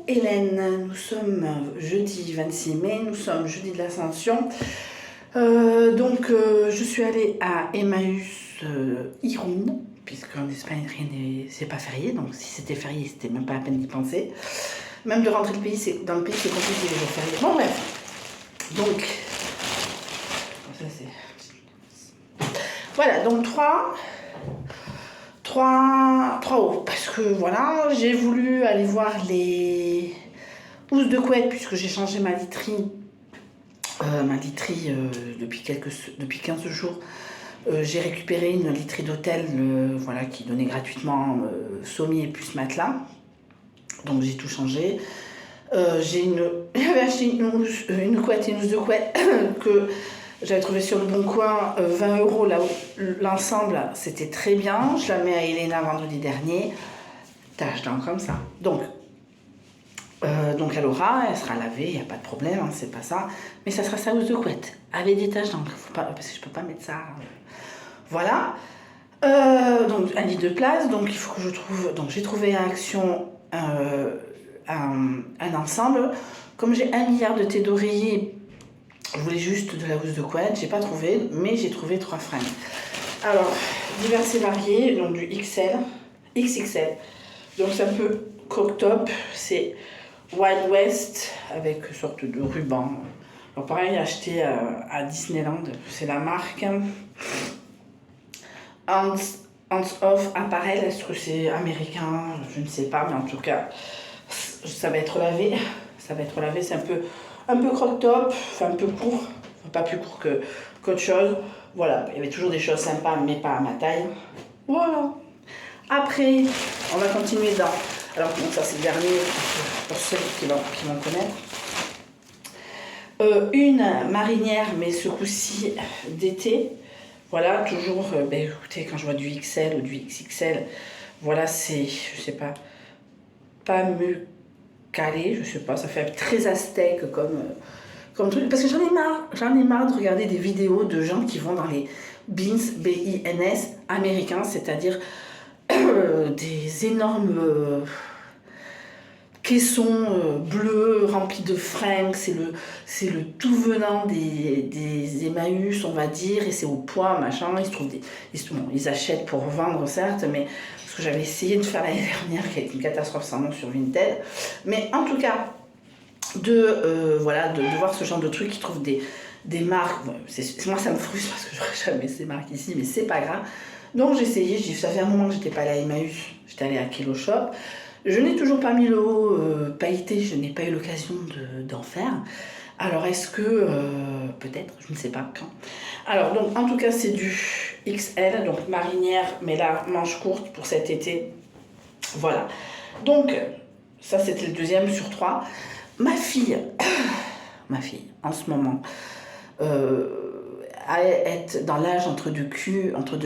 Hélène, nous sommes jeudi 26 mai, nous sommes jeudi de l'Ascension. Je suis allée à Emmaüs Irún, puisqu'en Espagne, c'est pas férié, donc si c'était férié, c'était même pas la peine d'y penser. Même de rentrer dans le pays, c'est compliqué les jours fériés. Bon, bref. Donc, ça c'est... Voilà, donc 3 hauts, parce que voilà, j'ai voulu aller voir les housses de couette, puisque j'ai changé ma literie depuis 15 jours. J'ai récupéré une literie d'hôtel voilà, qui donnait gratuitement sommier plus matelas, donc j'ai tout changé. J'avais acheté une couette et une housse de couette que j'avais trouvé sur le Bon Coin, 20 € là, l'ensemble, c'était très bien. Je la mets à Elena vendredi dernier, tache d'encre comme ça. Donc elle aura, elle sera lavée, il n'y a pas de problème, hein, c'est pas ça. Mais ça sera sa housse de couette, avec des taches d'encre, parce que je peux pas mettre ça. Voilà. Donc un lit de place, donc il faut que je trouve. Donc j'ai trouvé à Action un ensemble. Comme j'ai 1 milliard de thé d'oreiller, je voulais juste de la housse de couette, j'ai pas trouvé, mais j'ai trouvé 3 fringues. Alors, divers et variés, donc du XL, XXL. Donc c'est un peu croc top, c'est Wild West avec une sorte de ruban. Alors pareil, acheté à Disneyland, c'est la marque Hands Off Apparel, est-ce que c'est américain, je ne sais pas, mais en tout cas, ça va être lavé. Ça va être lavé, c'est un peu croc top, enfin un peu court, pas plus court qu'autre chose. Voilà, il y avait toujours des choses sympas, mais pas à ma taille. Voilà. Après, on va continuer dans... Alors, bon, ça c'est le dernier, pour ceux qui vont connaître. Une marinière, mais ce coup-ci d'été. Voilà, toujours, écoutez, quand je vois du XL ou du XXL, voilà, c'est, je sais pas mieux calé, je sais pas, ça fait très aztèque comme truc, parce que j'en ai marre de regarder des vidéos de gens qui vont dans les bins, B-I-N-S, américains, c'est-à-dire des énormes caissons bleus remplis de fringues, c'est le tout venant des Emmaüs, on va dire, et c'est au poids, machin, ils achètent pour vendre, certes, mais ce que j'avais essayé de faire l'année dernière, qui a été une catastrophe sans nom sur Vinted, mais en tout cas, de voir ce genre de trucs qui trouvent des marques. Moi ça me frustre parce que j'aurais jamais ces marques ici, mais c'est pas grave. Donc j'ai essayé, ça fait un moment que j'étais pas allée à Emmaüs, j'étais allée à Kilo Shop. Je n'ai toujours pas mis le haut pailleté, je n'ai pas eu l'occasion d'en faire. Alors est-ce que, peut-être, je ne sais pas quand. Alors donc en tout cas c'est du XL, donc marinière, mais là manche courte pour cet été. Voilà. Donc ça c'était le deuxième sur 3. Ma fille, en ce moment, est dans l'âge entre deux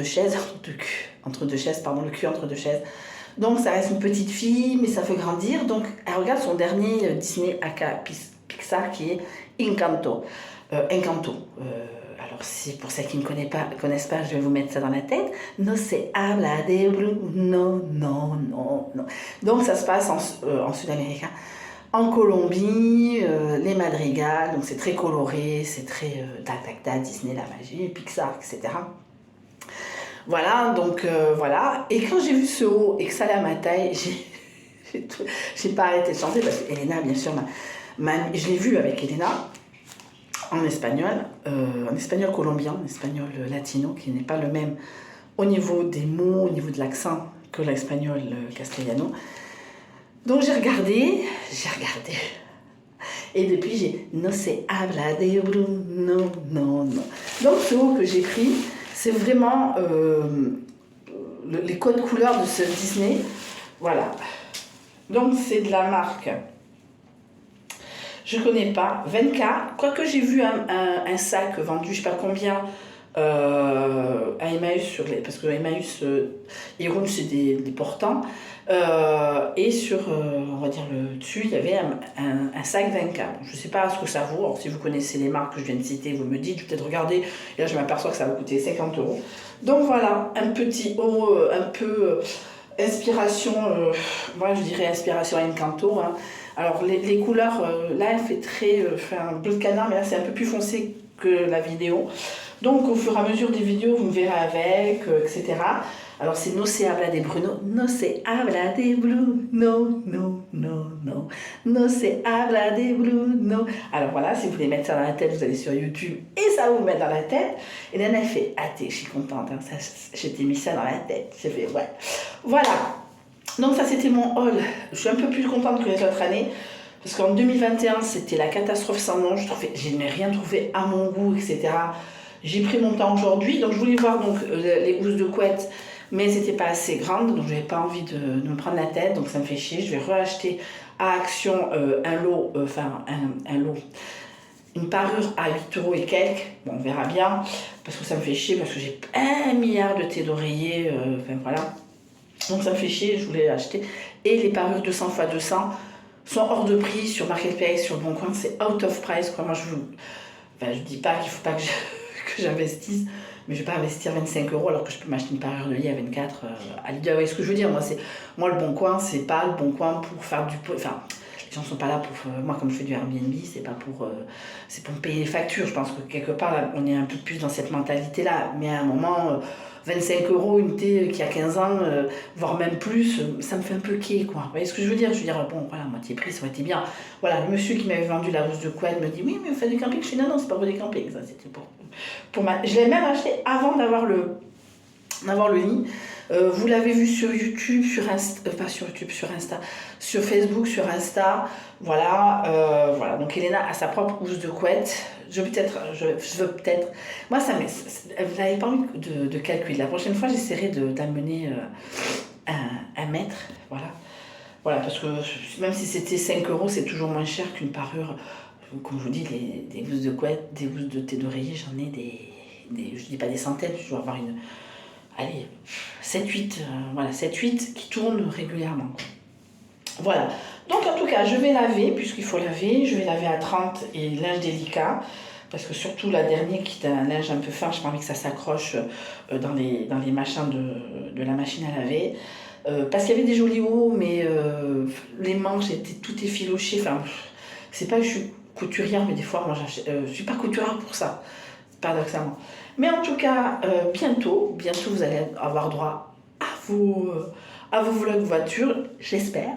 chaises, le cul entre deux chaises. Donc ça reste une petite fille, mais ça fait grandir. Donc elle regarde son dernier Disney aka Pixar qui est Encanto. Alors pour celles qui ne connaissent pas, je vais vous mettre ça dans la tête. No se habla de blue, non. Donc ça se passe en sud-américain. En Colombie, les madrigals, donc c'est très coloré, c'est très tacta, Disney, la magie, Pixar, etc. Voilà, donc voilà. Et quand j'ai vu ce haut et que ça allait à ma taille, j'ai pas arrêté de chanter parce que Elena, bien sûr, je l'ai vu avec Elena en espagnol colombien, en espagnol latino, qui n'est pas le même au niveau des mots, au niveau de l'accent que l'espagnol castellano. Donc j'ai regardé, et depuis j'ai no se habla de Bruno, non. Donc ce haut que j'ai pris, c'est vraiment les codes couleurs de ce Disney, voilà. Donc c'est de la marque, je connais pas, 20K, quoique j'ai vu un sac vendu, je sais pas combien, à Emmaüs, parce que Emmaüs, Irún, c'est des portants. Et sur, on va dire, le dessus, il y avait un sac 20K. Je ne sais pas ce que ça vaut. Alors, si vous connaissez les marques que je viens de citer, vous me dites, je vais peut-être regarder. Et là, je m'aperçois que ça va coûter 50 €. Donc voilà, un petit haut un peu Inspiration, moi je dirais inspiration Encanto. Hein. Alors les couleurs, là elle fait très un bleu de canard, mais là c'est un peu plus foncé que la vidéo. Donc au fur et à mesure des vidéos, vous me verrez avec, etc. Alors c'est No se habla de Bruno, no se habla de Bruno, no, no, no, no se habla de Bruno. Alors voilà, si vous voulez mettre ça dans la tête, vous allez sur YouTube et ça va vous mettre dans la tête. Et là elle fait, ah je suis contente, hein, je t'ai mis ça dans la tête. J'ai fait, ouais. Voilà, donc ça c'était mon haul. Je suis un peu plus contente que les autres années. Parce qu'en 2021, c'était la catastrophe sans nom. Je n'ai rien trouvé à mon goût, etc. J'ai pris mon temps aujourd'hui. Donc je voulais voir donc, les housses de couette, mais c'était pas assez grande. Donc je n'avais pas envie de me prendre la tête. Donc ça me fait chier. Je vais reacheter à Action un lot, un lot, une parure à 8 € et quelques. Bon, on verra bien. Parce que ça me fait chier. Parce que j'ai 1 milliard de thé d'oreiller. Voilà. Donc ça me fait chier. Je voulais acheter. Et les parures 200 x 200 sont hors de prix sur Marketplace, sur Bon Coin, c'est out of price. Quoi. Moi, je dis pas qu'il faut pas que j'investisse, mais je vais pas investir 25 € alors que je peux m'acheter une parure de lit à 24 à Lidl. Vous voyez ce que je veux dire, moi, le Bon Coin, c'est pas le Bon Coin pour faire du... Enfin, les gens sont pas là pour... moi, comme je fais du Airbnb, c'est pas pour... c'est pour me payer les factures. Je pense que quelque part, là, on est un peu plus dans cette mentalité-là. Mais à un moment... 25 € une thé qui a 15 ans, voire même plus, ça me fait un peu quai, quoi. Vous voyez ce que je veux dire? Je veux dire, bon, voilà, moitié prix, ça aurait été bien. Voilà, le monsieur qui m'avait vendu la housse de couette me dit, oui, mais vous faites du camping. Je fais, non, c'est pas pour du camping, ça, c'était pour ma... Je l'ai même acheté avant d'avoir le lit. Vous l'avez vu sur YouTube, sur Insta, pas sur YouTube, sur Insta, sur Facebook, sur Insta, voilà, voilà. Donc Elena a sa propre housse de couette. Je veux peut-être, moi ça m'est, vous n'avez pas envie de calculer. La prochaine fois, j'essaierai d'amener un mètre, voilà. Voilà, parce que même si c'était 5 €, c'est toujours moins cher qu'une parure. Comme je vous dis, des housses de couette, des housses de thé d'oreiller, j'en ai je dis pas des centaines, je dois avoir allez, 7-8, voilà, 7-8 qui tournent régulièrement. Voilà, donc en tout cas, je vais laver, puisqu'il faut laver, je vais laver à 30 et linge délicat, parce que surtout la dernière qui est un linge un peu fin, je n'ai pas envie que ça s'accroche dans les machins de la machine à laver. Parce qu'il y avait des jolis hauts, mais les manches étaient tout effilochées, enfin, c'est pas que je suis couturière, mais des fois, moi, je suis pas couturière pour ça, paradoxalement. Mais en tout cas, bientôt, vous allez avoir droit à vos vlogs voiture, j'espère.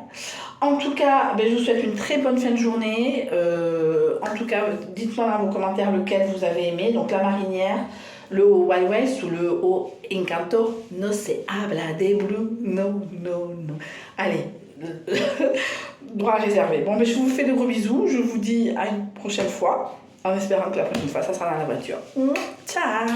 En tout cas, je vous souhaite une très bonne fin de journée. En tout cas, dites-moi dans vos commentaires lequel vous avez aimé. Donc la marinière, le haut Wild West ou le haut Encanto. No se habla de blue, no, no, no. Allez, droit réservé. Bon, je vous fais de gros bisous. Je vous dis à une prochaine fois, en espérant que la prochaine fois, ça sera dans la voiture. Ciao!